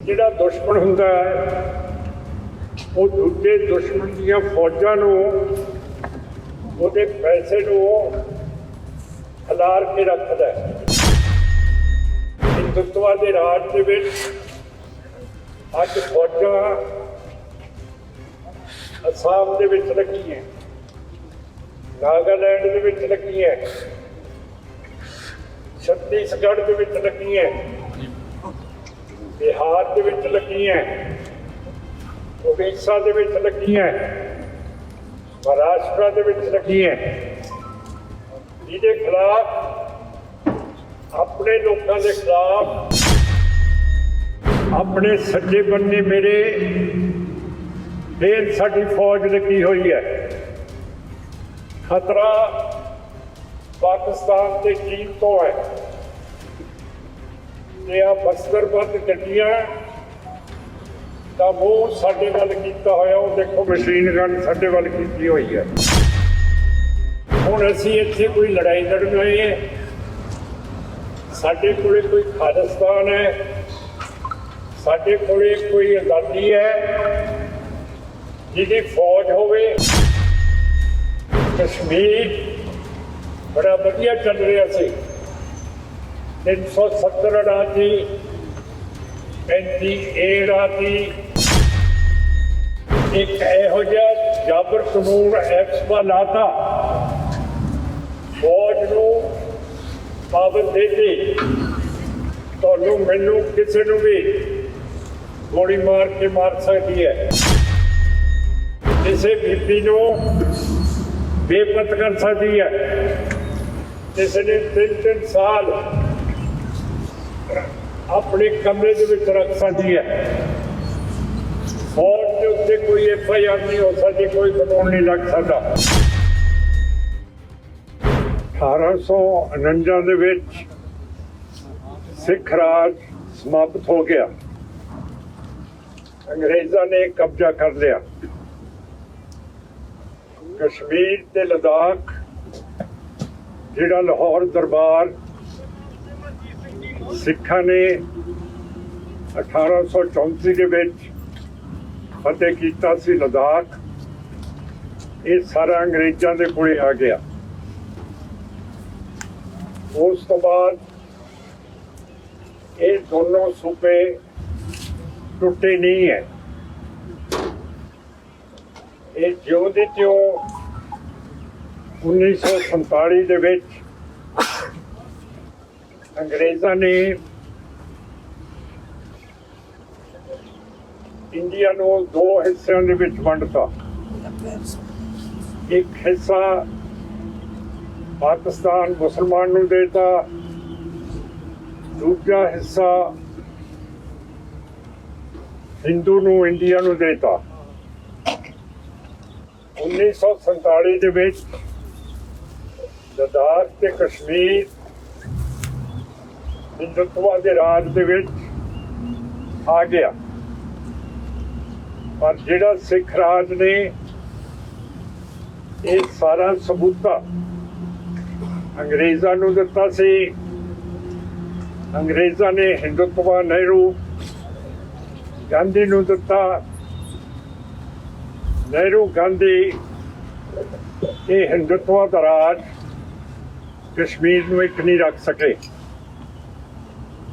ਜਿਹੜਾ ਦੁਸ਼ਮਣ ਹੁੰਦਾ ਹੈ ਉਹ ਦੂਜੇ ਦੁਸ਼ਮਣ ਦੀਆਂ ਫੌਜਾਂ ਨੂੰ ਉਹਦੇ ਪੈਸੇ ਨੂੰ ਖਿਲਾਰ ਕੇ ਰੱਖਦਾ ਹੈ। ਹਿੰਦੂਤਵਾ ਦੇ ਰਾਜ ਦੇ ਵਿੱਚ ਅੱਜ ਫੌਜਾਂ ਅਸਾਮ ਦੇ ਵਿੱਚ ਲੱਗੀਆਂ, ਨਾਗਾਲੈਂਡ ਦੇ ਵਿੱਚ ਲੱਗੀਆਂ, ਛੱਤੀਸਗੜ੍ਹ ਦੇ ਵਿੱਚ ਲੱਗੀਆਂ, ਬਿਹਾਰ ਦੇ ਵਿੱਚ ਲੱਗੀਆਂ, ਉੜੀਸਾ ਦੇ ਵਿੱਚ ਲੱਗੀਆਂ, ਮਹਾਰਾਸ਼ਟਰ ਦੇ ਵਿੱਚ ਲੱਗੀਆਂ। ਜਿਹਦੇ ਖਿਲਾਫ ਆਪਣੇ ਲੋਕਾਂ ਦੇ ਖਿਲਾਫ ਆਪਣੇ ਸੱਜੇ ਬੰਨੇ ਮੇਰੇ ਫੇਰ ਸਾਡੀ ਫੌਜ ਲੱਗੀ ਹੋਈ ਹੈ। ਖਤਰਾ ਪਾਕਿਸਤਾਨ ਤੇ ਚੀਨ ਤੋਂ ਹੈ। ਤੇ ਆ ਬਸਤਰਬੰਦ ਗੱਡੀਆਂ ਦਾ ਮੂੰਹ ਸਾਡੇ ਵੱਲ ਕੀਤਾ ਹੋਇਆ, ਉਹ ਦੇਖੋ ਮਸ਼ੀਨ ਗਨ ਸਾਡੇ ਵੱਲ ਕੀਤੀ ਹੋਈ ਹੈ। ਹੁਣ ਅਸੀਂ ਇੱਥੇ ਕੋਈ ਲੜਾਈ ਲੜਨ ਆਏ ਹੈ? ਸਾਡੇ ਕੋਲੇ ਕੋਈ ਖਾਲਿਸਤਾਨ ਹੈ? ਸਾਡੇ ਕੋਲੇ ਕੋਈ ਆਜ਼ਾਦੀ ਹੈ ਜਿਹਦੀ ਫੌਜ ਹੋਵੇ? ਕਸ਼ਮੀਰ ਬੜਾ ਵਧੀਆ ਚੱਲ ਰਿਹਾ ਸੀ, 370 ਰਾਤੀ 35 ਏ ਰਾਤੀ ਇੱਕ ਇਹੋ ਜਿਹਾ ਜਾਬਰ ਕਾਨੂੰਨ ਐਕਸਪਾ ਲਾਤਾ, ਫੌਜ ਨੂੰ ਪਾਬੰਦ ਦੇ ਦਿੱਤੀ, ਤੁਹਾਨੂੰ ਮੈਨੂੰ ਕਿਸੇ ਨੂੰ ਵੀ ਗੋਲੀ ਮਾਰ ਕੇ ਮਾਰ ਸਕਦੀ ਹੈ, ਕਿਸੇ ਬੀਬੀ ਨੂੰ ਬੇਪਤ ਕਰ ਸਕਦੀ ਹੈ, ਕਿਸੇ ਨੇ 3-3 ਸਾਲ ਆਪਣੇ ਕਮਰੇ ਦੇ ਵਿੱਚ ਰੱਖ ਸਕਦੀ ਹੈ। ਫੌਜ ਦੇ ਉੱਤੇ ਕੋਈ FIR ਨਹੀਂ ਹੋ ਸਕਦੀ, ਕੋਈ ਕਾਨੂੰਨ ਨਹੀਂ ਲੱਗ ਸਕਦਾ। 1849 ਦੇ ਵਿੱਚ ਸਿੱਖ ਰਾਜ ਸਮਾਪਤ ਹੋ ਗਿਆ, ਅੰਗਰੇਜ਼ਾਂ ਨੇ ਕਬਜ਼ਾ ਕਰ ਲਿਆ। ਕਸ਼ਮੀਰ ਤੇ ਲਦਾਖ ਜਿਹੜਾ ਲਾਹੌਰ ਦਰਬਾਰ ਸਿੱਖਾਂ ਨੇ 1834 ਦੇ ਵਿੱਚ ਫਤਿਹ ਕੀਤਾ ਸੀ, ਲਦਾਖ, ਇਹ ਸਾਰਾ ਅੰਗਰੇਜ਼ਾਂ ਦੇ ਕੋਲੇ ਆ ਗਿਆ। ਉਸ ਤੋਂ ਬਾਅਦ ਇਹ ਦੋਨੋਂ ਸੂਬੇ ਟੁੱਟੇ ਨਹੀਂ ਹੈ, ਇਹ ਜਿਉਂ ਦੇ ਤਿਉਂ 1947 ਦੇ ਵਿੱਚ ਅੰਗਰੇਜ਼ਾਂ ਨੇ ਇੰਡੀਆ ਨੂੰ 2 ਹਿੱਸਿਆਂ ਦੇ ਵਿੱਚ ਵੰਡਤਾ। ਇੱਕ ਹਿੱਸਾ ਪਾਕਿਸਤਾਨ ਮੁਸਲਮਾਨ ਨੂੰ ਦੇਤਾ, ਦੂਜਾ ਹਿੱਸਾ ਹਿੰਦੂ ਨੂੰ ਇੰਡੀਆ ਨੂੰ ਦੇਤਾ। 1947 ਦੇ ਵਿੱਚ ਲਦਾਖ ਤੇ ਕਸ਼ਮੀਰ ਹਿੰਦੂਤਵਾ ਦੇ ਰਾਜ ਦੇ ਵਿੱਚ ਆ ਗਿਆ, ਪਰ ਜਿਹੜਾ ਸਿੱਖ ਰਾਜ ਨੇ ਇਹ ਸਾਰਾ ਸਬੂਤਾ ਅੰਗਰੇਜ਼ਾਂ ਨੂੰ ਦਿੱਤਾ ਸੀ। ਅੰਗਰੇਜ਼ਾਂ ਨੇ ਹਿੰਦੂਤਵਾ ਨਹਿਰੂ ਗਾਂਧੀ ਨੂੰ ਦਿੱਤਾ। ਨਹਿਰੂ ਗਾਂਧੀ ਇਹ ਹਿੰਦੂਤਵਾ ਦਾ ਰਾਜ ਕਸ਼ਮੀਰ ਨੂੰ ਇੱਕ ਨਹੀਂ ਰੱਖ ਸਕੇ।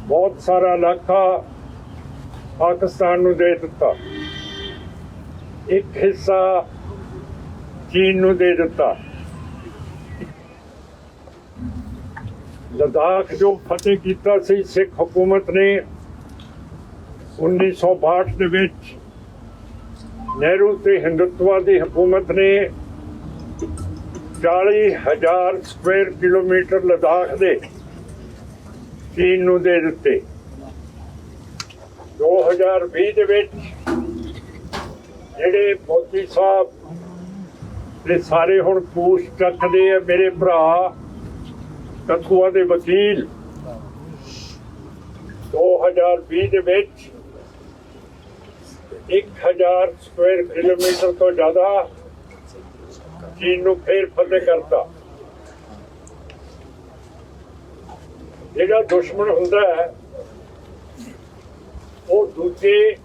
ਬਹੁਤ ਸਾਰਾ ਇਲਾਕਾ ਪਾਕਿਸਤਾਨ ਨੂੰ ਦੇ ਦਿੱਤਾ, ਇੱਕ ਹਿੱਸਾ ਚੀਨ ਨੂੰ ਦੇ ਦਿੱਤਾ। ਲਦਾਖ ਜੋ ਫਤਿਹ ਕੀਤਾ ਸੀ ਸਿੱਖ ਹਕੂਮਤ ਨੇ 1962 ਦੇ ਵਿੱਚ, ਨਹਿਰੂ ਤੇ ਹਿੰਦੂਤਵਾ ਦੀ ਹਕੂਮਤ ਨੇ 40,000 ਸਕੁਆਇਰ ਕਿਲੋਮੀਟਰ ਲਦਾਖ ਦੇ ਚੀਨ ਨੂੰ ਦੇ ਦਿੱਤੇ। 2020 ਦੇ ਵਿੱਚ ਜਿਹੜੇ ਮੋਦੀ ਸਾਹਿਬ ਦੇ ਸਾਰੇ ਹੁਣ ਪੂਛ ਚੱਕਦੇ ਆ, ਮੇਰੇ ਭਰਾ ਕਥੂਆ ਦੇ ਵਕੀਲ, 2020 ਦੇ ਵਿੱਚ 1000 ਸਕੁਆਇਰ ਕਿਲੋਮੀਟਰ ਤੋਂ ਜ਼ਿਆਦਾ ਚੀਨ ਨੂੰ ਫੇਰ ਫਤਿਹ ਕਰਤਾ। ਜਿਹੜਾ ਦੁਸ਼ਮਣ ਹੁੰਦਾ ਹੈ ਉਹ ਦੂਜੇ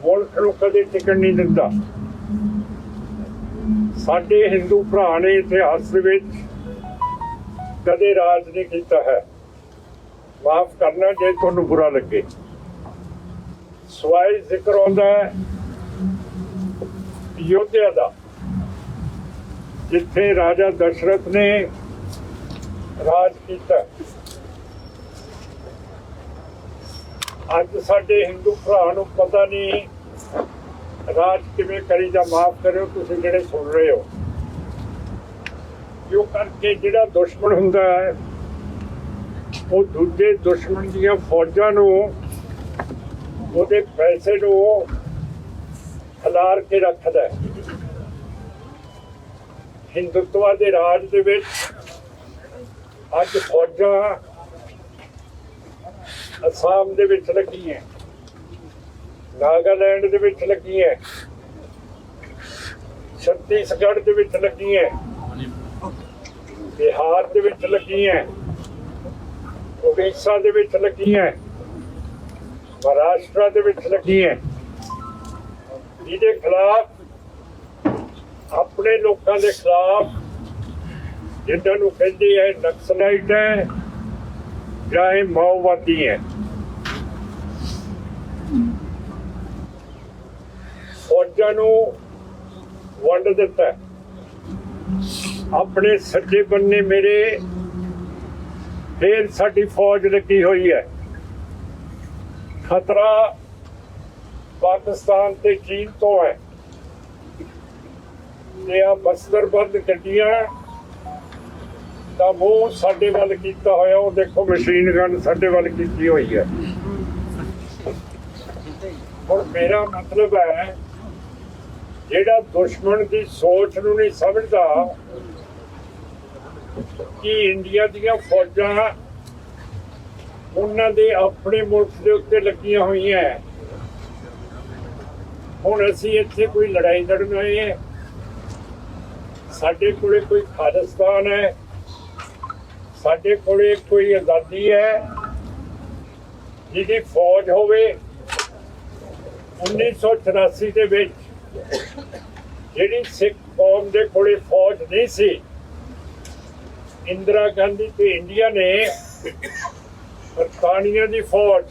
ਮੁਲਕ ਨੂੰ ਕਦੇ ਟਿਕਣ ਨਹੀਂ ਦਿੰਦਾ। ਸਾਡੇ ਹਿੰਦੂ ਭਰਾ ਨੇ ਇਤਿਹਾਸ ਦੇ ਵਿੱਚ ਕਦੇ ਰਾਜ ਨਹੀਂ ਕੀਤਾ ਹੈ। ਮਾਫ ਕਰਨਾ ਜੇ ਤੁਹਾਨੂੰ ਬੁਰਾ ਲੱਗੇ। ਸਵਾਈ ਜ਼ਿਕਰ ਆਉਂਦਾ ਹੈ ਯੋਧਿਆ ਦਾ, ਜਿੱਥੇ ਰਾਜਾ ਦਸ਼ਰਥ ਨੇ ਰਾਜ ਕੀਤਾ। ਅੱਜ ਸਾਡੇ ਹਿੰਦੂ ਭਰਾ ਨੂੰ ਪਤਾ ਨਹੀਂ ਰਾਜ ਕਿਵੇਂ ਕਰੀਦਾ। ਮਾਫ ਕਰਿਓ ਤੁਸੀਂ ਜਿਹੜੇ ਸੁਣ ਰਹੇ ਹੋ, ਕਿਉਂ ਕਰਕੇ ਜਿਹੜਾ ਦੁਸ਼ਮਣ ਹੁੰਦਾ ਹੈ ਉਹ ਦੂਜੇ ਦੁਸ਼ਮਣ ਦੀਆਂ ਫੌਜਾਂ ਨੂੰ, ਉਹਦੇ ਪੈਸੇ ਨੂੰ ਖਿਲਾਰ ਕੇ ਰੱਖਦਾ ਹੈ। ਹਿੰਦੂਤਵਾ ਦੇ ਰਾਜ ਦੇ ਵਿੱਚ ਅੱਜ ਫੌਜਾਂ ਅਸਾਮ ਦੇ ਵਿੱਚ ਲੱਗੀਆਂ, ਨਾਗਾਲੈਂਡ ਦੇ ਵਿੱਚ ਲੱਗੀਆਂ, ਛੱਤੀਸਗੜ੍ਹ ਦੇ ਵਿੱਚ ਲੱਗੀਆਂ, ਬਿਹਾਰ ਦੇ ਵਿੱਚ ਲੱਗੀਆਂ, ਉੜੀਸਾ ਦੇ ਵਿੱਚ ਲੱਗੀਆਂ, ਮਹਾਰਾਸ਼ਟਰ ਦੇ ਵਿੱਚ ਲੱਗੀਆਂ। ਜਿਹਦੇ ਖਿਲਾਫ, ਆਪਣੇ ਲੋਕਾਂ ਦੇ ਖਿਲਾਫ, ਜਿਨ੍ਹਾਂ ਨੂੰ ਕਹਿੰਦੇ ਹੈ ਨਕਸਲਾਈਟ ਹੈ ਜਾਂ ਇਹ ਮਾਓਵਾਦੀ ਹੈ, ਫੌਜਾਂ ਨੂੰ ਵੰਡ ਦਿੱਤਾ। ਆਪਣੇ ਸੱਜੇ ਬੰਨੇ ਮੇਰੇ ਫੇਰ ਸਾਡੀ ਫੌਜ ਲੱਗੀ ਹੋਈ ਹੈ। ਖਤਰਾ ਪਾਕਿਸਤਾਨ ਤੇ ਚੀਨ ਤੋਂ ਹੈ। ਤੇ ਆ ਬਸਤਰਬੰਦ ਗੱਡੀਆਂ ਦਾ ਮੂੰਹ ਸਾਡੇ ਵੱਲ ਕੀਤਾ ਹੋਇਆ, ਉਹ ਦੇਖੋ ਮਸ਼ੀਨ ਗਨ ਸਾਡੇ ਵੱਲ ਕੀਤੀ ਹੋਈ ਹੈ। ਹੁਣ ਮੇਰਾ ਮਤਲਬ ਹੈ, ਜਿਹੜਾ ਦੁਸ਼ਮਣ ਦੀ ਸੋਚ ਨੂੰ ਨਹੀਂ ਸਮਝਦਾ ਕਿ ਇੰਡੀਆ ਦੀਆਂ ਫੌਜਾਂ ਉਹਨਾਂ ਦੇ ਆਪਣੇ ਮੁਲਕ ਦੇ ਉੱਤੇ ਲੱਗੀਆਂ ਹੋਈਆਂ। ਹੁਣ ਅਸੀਂ ਇੱਥੇ ਕੋਈ ਲੜਾਈ ਲੜਨ ਆਏ ਹਾਂ? ਸਾਡੇ ਕੋਲੇ ਕੋਈ ਖਾਲਿਸਤਾਨ ਹੈ? ਸਾਡੇ ਕੋਲੇ ਕੋਈ ਆਜ਼ਾਦੀ ਹੈ ਜਿਹਦੀ ਫੌਜ ਹੋਵੇ? 1984 ਦੇ ਵਿੱਚ ਜਿਹੜੀ ਸਿੱਖ ਕੌਮ ਦੇ ਕੋਲੇ ਫੌਜ ਨਹੀਂ ਸੀ, ਇੰਦਰਾ ਗਾਂਧੀ ਤੇ ਇੰਡੀਆ ਨੇ ਬਰਤਾਨੀਆ ਦੀ ਫੌਜ,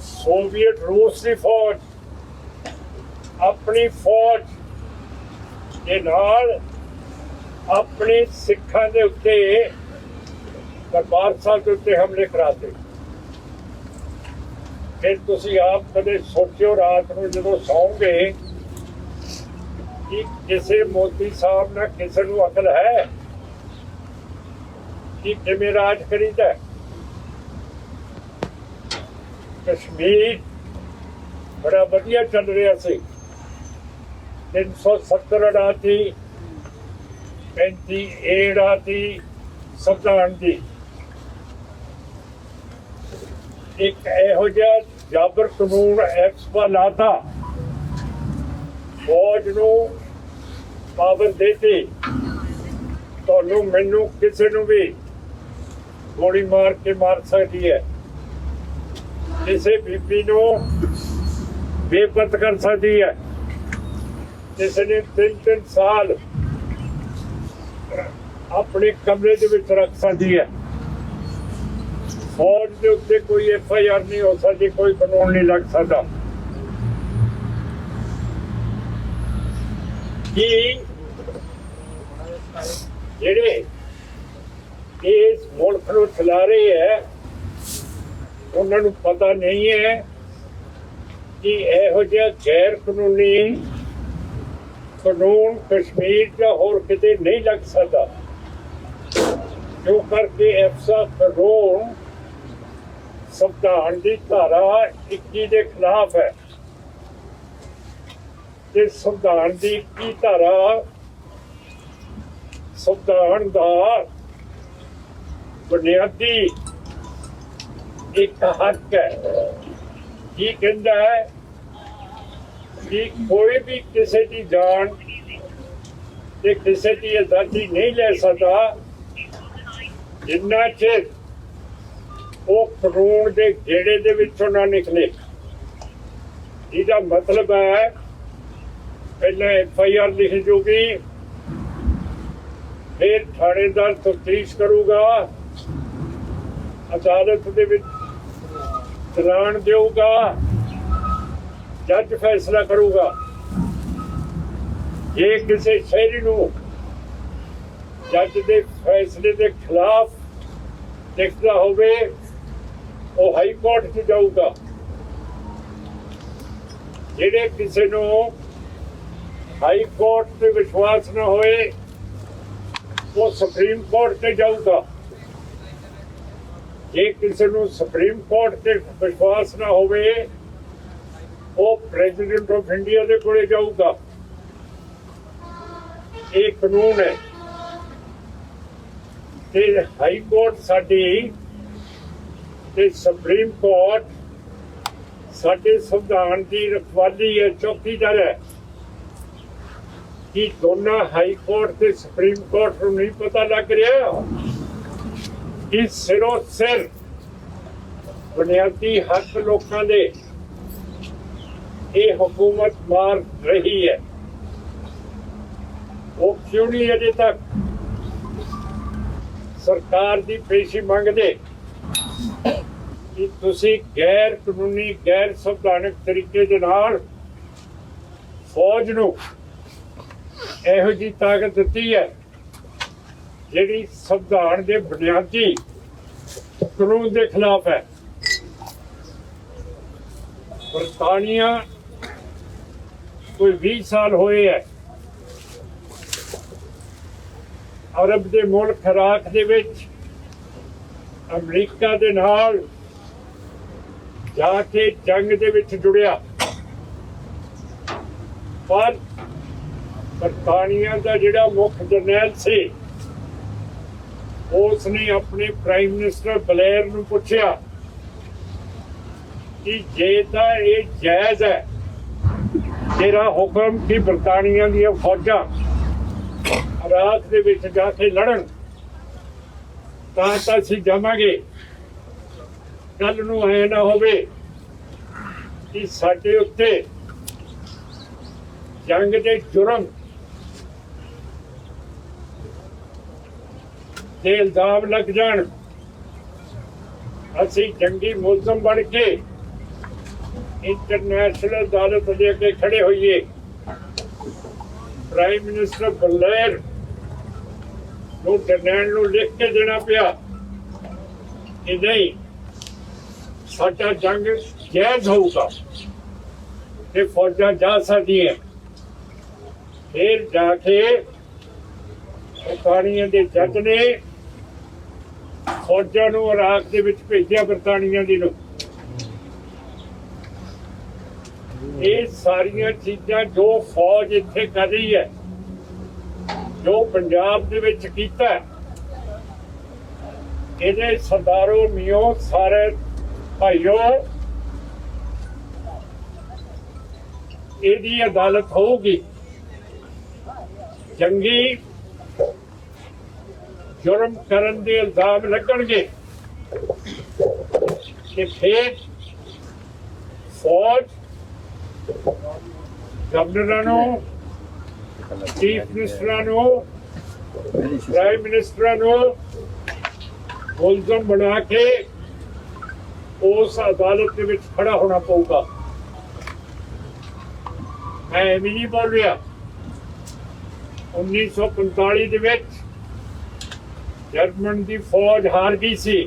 ਸੋਵੀਅਤ ਰੂਸ ਦੀ ਫੌਜ, ਆਪਣੀ ਫੌਜ ਦੇ ਨਾਲ ਆਪਣੇ ਸਿੱਖਾਂ ਦੇ ਉੱਤੇ, ਦਰਬਾਰ ਸਾਹਿਬ ਦੇ ਉੱਤੇ ਹਮਲੇ ਕਰਾਤੇ। ਫਿਰ ਤੁਸੀਂ ਆਪ ਕਦੇ ਸੋਚਿਓ ਰਾਤ ਨੂੰ ਜਦੋਂ ਸੌਂਗੇ ਕਿ ਕਿਸੇ ਮੋਦੀ ਸਾਹਿਬ ਨਾਲ ਕਿਸੇ ਨੂੰ ਅਕਲ ਹੈ ਕਿ ਕਿਵੇਂ ਰਾਜ ਕਰੀਦਾ? ਕਸ਼ਮੀਰ ਬੜਾ ਵਧੀਆ ਚੱਲ ਰਿਹਾ ਸੀ, 370 ਅੜਾਤੀ, 35 ਅੜਾਤੀ ਸੰਵਿਧਾਨ ਦੀ। ਇੱਕ ਇਹੋ ਜਿਹਾ ਜਾਬਰ ਕਾਨੂੰਨ ਐਕਸਪਾ ਲਾਤਾ, ਫੌਜ ਨੂੰ ਪਾਵਰ ਦੇਤੀ, ਤੁਹਾਨੂੰ ਮੈਨੂੰ ਕਿਸੇ ਨੂੰ ਵੀ ਗੋਲੀ ਮਾਰ ਕੇ ਮਾਰ ਸਕਦੀ ਹੈ, ਕਿਸੇ ਬੀਬੀ ਨੂੰ ਬੇਪਤ ਕਰ ਸਕਦੀ ਹੈ, ਕਿਸੇ ਨੇ 3-3 ਸਾਲ ਆਪਣੇ ਕਮਰੇ ਦੇ ਵਿੱਚ ਰੱਖ ਸਕਦੀ ਹੈ। ਫੌਜ ਦੇ ਉੱਤੇ ਕੋਈ FIR ਨਹੀਂ ਹੋ ਸਕਦੀ, ਕੋਈ ਕਾਨੂੰਨ ਨਹੀਂ ਲੱਗ ਸਕਦਾ। ਕਿ ਜਿਹੜੇ ਇਸ ਮੁਲਕ ਨੂੰ ਚਲਾ ਰਹੇ ਹੈ, ਉਹਨਾਂ ਨੂੰ ਪਤਾ ਨਹੀਂ ਹੈ ਕਿ ਇਹੋ ਜਿਹਾ ਗੈਰ ਕਾਨੂੰਨੀ ਕਾਨੂੰਨ ਕਸ਼ਮੀਰ ਜਾਂ ਹੋਰ ਕਿਤੇ ਨਹੀਂ ਲੱਗ ਸਕਦਾ, ਕਿਉਂ ਕਰਕੇ ਐਫਸਾ ਕਾਨੂੰਨ ਸੰਵਿਧਾਨ ਦੀ ਧਾਰਾ 21 ਦੇ ਖਿਲਾਫ ਹੈ। ਤੇ ਸੰਵਿਧਾਨ ਦੀ 21 ਧਾਰਾ ਸੰਵਿਧਾਨ ਦਾ ਬੁਨਿਆਦੀ ਇੱਕ ਹੱਕ ਹੈ। ਕੀ ਕਹਿੰਦਾ ਹੈ ਕਿ ਕੋਈ ਵੀ ਕਿਸੇ ਦੀ ਜਾਨ ਤੇ ਕਿਸੇ ਦੀ ਆਜ਼ਾਦੀ ਨਹੀਂ ਲੈ ਸਕਦਾ ਜਿੰਨਾ ਚਿਰ ਉਹ ਕਾਨੂੰਨ ਦੇ ਗੇੜੇ ਦੇ ਵਿੱਚੋਂ ਨਾ ਨਿਕਲੇ। ਇਹਦਾ ਮਤਲਬ ਹੈ ਪਹਿਲਾਂ FIR ਲਿਖੀ ਜਾਊਗੀ, ਫਿਰ ਥਾਣੇਦਾਰ ਤਫਤੀਸ਼ ਕਰੂਗਾ, ਅਦਾਲਤ ਦੇ ਵਿੱਚ ਚਲਾਨ ਦੇਊਗਾ, ਜੱਜ ਫੈਸਲਾ ਕਰੂਗਾ। ਜੇ ਕਿਸੇ ਸ਼ਹਿਰੀ ਨੂੰ ਜੱਜ ਦੇ ਫੈਸਲੇ ਦੇ ਖਿਲਾਫ ਦਿਖਦਾ ਹੋਵੇ ਉਹ ਹਾਈ ਕੋਰਟ 'ਚ ਜਾਊਗਾ। ਜਿਹੜੇ ਕਿਸੇ ਨੂੰ ਹਾਈ ਕੋਰਟ ਤੇ ਵਿਸ਼ਵਾਸ ਨਾ ਹੋਏ ਉਹ ਸੁਪਰੀਮ ਕੋਰਟ ਤੇ ਜਾਊਗਾ। ਜੇ ਕਿਸੇ ਨੂੰ ਸੁਪਰੀਮ ਕੋਰਟ ਤੇ ਵਿਸ਼ਵਾਸ ਨਾ ਹੋਵੇ ਉਹ ਪ੍ਰੈਜ਼ੀਡੈਂਟ ਆਫ ਇੰਡੀਆ ਦੇ ਕੋਲੇ ਜਾਊਗਾ। ਇਹ ਕਾਨੂੰਨ ਹੈ ਤੇ ਹਾਈ ਕੋਰਟ ਸਾਡੀ ਤੇ ਸੁਪਰੀਮ ਕੋਰਟ ਸਾਡੇ ਸੰਵਿਧਾਨ ਦੀ ਰਖਵਾਲੀ ਹੈ, ਚੌਕੀਦਾਰ ਹੈ। ਕਿ ਦੋਨਾਂ ਹਾਈ ਕੋਰਟ ਤੇ ਸੁਪਰੀਮ ਕੋਰਟ ਨੂੰ ਨਹੀਂ ਪਤਾ ਲੱਗ ਰਿਹਾ ਕਿ ਸਿਰੋਂ ਸਿਰ ਬੁਨਿਆਦੀ ਹੱਕ ਲੋਕਾਂ ਦੇ ਇਹ ਹੁਕੂਮਤ ਮਾਰ ਰਹੀ ਹੈ। ਉਹ ਕਿਉਂ ਨਹੀਂ ਅਜੇ ਤੱਕ ਸਰਕਾਰ ਦੀ ਪੇਸ਼ੀ ਮੰਗਦੇ ਕਿ ਤੁਸੀਂ ਗੈਰ ਕਾਨੂੰਨੀ ਗੈਰ ਸੰਵਿਧਾਨਕ ਤਰੀਕੇ ਦੇ ਨਾਲ ਫੌਜ ਨੂੰ ਇਹੋ ਜਿਹੀ ਤਾਕਤ ਦਿੱਤੀ ਹੈ ਜਿਹੜੀ ਸੰਵਿਧਾਨ ਦੇ ਬੁਨਿਆਦੀ ਕਾਨੂੰਨ ਦੇ ਖਿਲਾਫ ਹੈ। ਬਰਤਾਨੀਆ ਕੋਈ 20 ਸਾਲ ਹੋਏ ਹੈ ਅਰਬ ਦੇ ਮੁਲਕ ਇਰਾਕ ਦੇ ਵਿੱਚ ਅਮਰੀਕਾ ਦੇ ਨਾਲ ਜਾ ਕੇ ਜੰਗ ਦੇ ਵਿੱਚ ਜੁੜਿਆ, ਪਰ ਬਰਤਾਨੀਆ ਦਾ ਜਿਹੜਾ ਮੁੱਖ ਜਰਨੈਲ ਸੀ ਉਸ ਨੇ ਆਪਣੇ ਪ੍ਰਾਈਮ ਮਿਨਿਸਟਰ ਬਲੇਅਰ ਨੂੰ ਪੁੱਛਿਆ ਕਿ ਜੇ ਤਾਂ ਇਹ ਜਾਇਜ਼ ਹੈ ਤੇਰਾ ਹੁਕਮ ਕਿ ਬਰਤਾਨੀਆ ਦੀਆਂ ਫੌਜਾਂ ਇਰਾਕ ਦੇ ਵਿੱਚ ਜਾ ਕੇ ਲੜਨ ਤਾਂ ਅਸੀਂ ਜਾਵਾਂਗੇ। ਕੱਲ ਨੂੰ ਐ ਨਾ ਹੋਵੇ ਕਿ ਸਾਡੇ ਉੱਤੇ ਜੰਗ ਦੇ ਜੁਰਮ ਦੇ ਇਲਜ਼ਾਮ ਲੱਗ ਜਾਣ, ਅਸੀਂ ਜੰਗੀ ਮੁਲਜ਼ਮ ਬਣ ਕੇ ਇੰਟਰਨੈਸ਼ਨਲ ਅਦਾਲਤ ਦੇ ਅੱਗੇ ਖੜੇ ਹੋਈਏ। ਪ੍ਰਾਈਮ ਮਿਨਿਸਟਰ ਬਲੇਅਰ ਨੂੰ ਜਰਨੈਲ ਨੂੰ ਲਿਖ ਕੇ ਦੇਣਾ ਪਿਆ ਕਿ ਨਹੀਂ ਸਾਡਾ ਜੰਗ ਜਾਇਜ਼ ਹੋਊਗਾ ਤੇ ਫੌਜਾਂ ਜਾ ਸਕਦੀਆਂ। ਫਿਰ ਜਾ ਕੇ ਬਰਤਾਨੀਆ ਦੇ ਜੱਜ ਨੇ ਫੌਜਾਂ ਨੂੰ ਇਰਾਕ ਦੇ ਵਿੱਚ ਭੇਜਿਆ ਬਰਤਾਨੀਆ ਦੀ ਨੂੰ। ਇਹ ਸਾਰੀਆਂ ਚੀਜ਼ਾਂ ਜੋ ਫੌਜ ਇੱਥੇ ਕਰ ਰਹੀ ਹੈ, ਜੋ ਪੰਜਾਬ ਦੇ ਵਿੱਚ ਕੀਤਾ, ਇਹਦੇ ਸਰਦਾਰੋ ਮੀਓ ਸਾਰੇ ਭਾਈਓ ਇਹਦੀ ਅਦਾਲਤ ਹੋਊਗੀ। ਜੰਗੀ ਜੁਰਮ ਕਰਨ ਦੇ ਇਲਜ਼ਾਮ ਲੱਗਣਗੇ ਤੇ ਫਿਰ ਫੌਜ ਗਵਰਨਰਾਂ ਨੂੰ, ਚੀਫ ਮਿਨਿਸਟਰਾਂ ਨੂੰ, ਪ੍ਰਾਈਮ ਮਿਨਿਸਟਰਾਂ ਨੂੰ ਮੁਲਜ਼ਮ ਬਣਾ ਕੇ ਉਸ ਅਦਾਲਤ ਦੇ ਵਿੱਚ ਖੜਾ ਹੋਣਾ ਪਊਗਾ। ਮੈਂ ਐਵੇਂ ਨਹੀਂ ਬੋਲ ਰਿਹਾ। 1945 ਦੇ ਵਿੱਚ ਜਰਮਨ ਦੀ ਫੌਜ ਹਾਰ ਗਈ ਸੀ।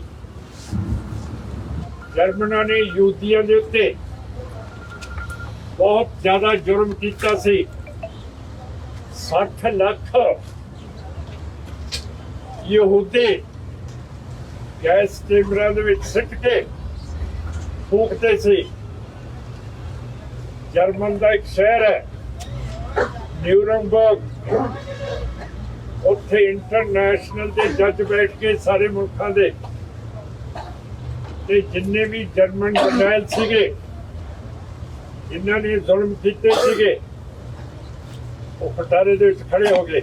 ਜਰਮਨਾਂ ਨੇ ਯਹੂਦੀਆਂ ਦੇ ਉੱਤੇ ਬਹੁਤ ਜ਼ਿਆਦਾ ਜੁਰਮ ਕੀਤਾ ਸੀ। 60 ਲੱਖ ਯਹੂਦੀ ਗੈਸ ਚੈਂਬਰਾਂ ਦੇ ਵਿੱਚ ਸਿੱਟ ਕੇ ਫੂਕਦੇ ਸੀ। ਜਰਮਨ ਦਾ ਇੱਕ ਸ਼ਹਿਰ ਹੈ ਨਿਊਰਮਬਰਗ, ਉੱਥੇ ਇੰਟਰਨੈਸ਼ਨਲ ਦੇ ਜੱਜ ਬੈਠ ਕੇ ਸਾਰੇ ਮੁਲਕਾਂ ਦੇ ਤੇ ਜਿੰਨੇ ਵੀ ਜਰਮਨ ਜਰਨੈਲ ਸੀਗੇ ਜਿਨ੍ਹਾਂ ਨੇ ਜ਼ੁਲਮ ਕੀਤੇ ਸੀਗੇ ਉਹ ਖਟਾਰੇ ਦੇ ਵਿੱਚ ਖੜੇ ਹੋ ਗਏ।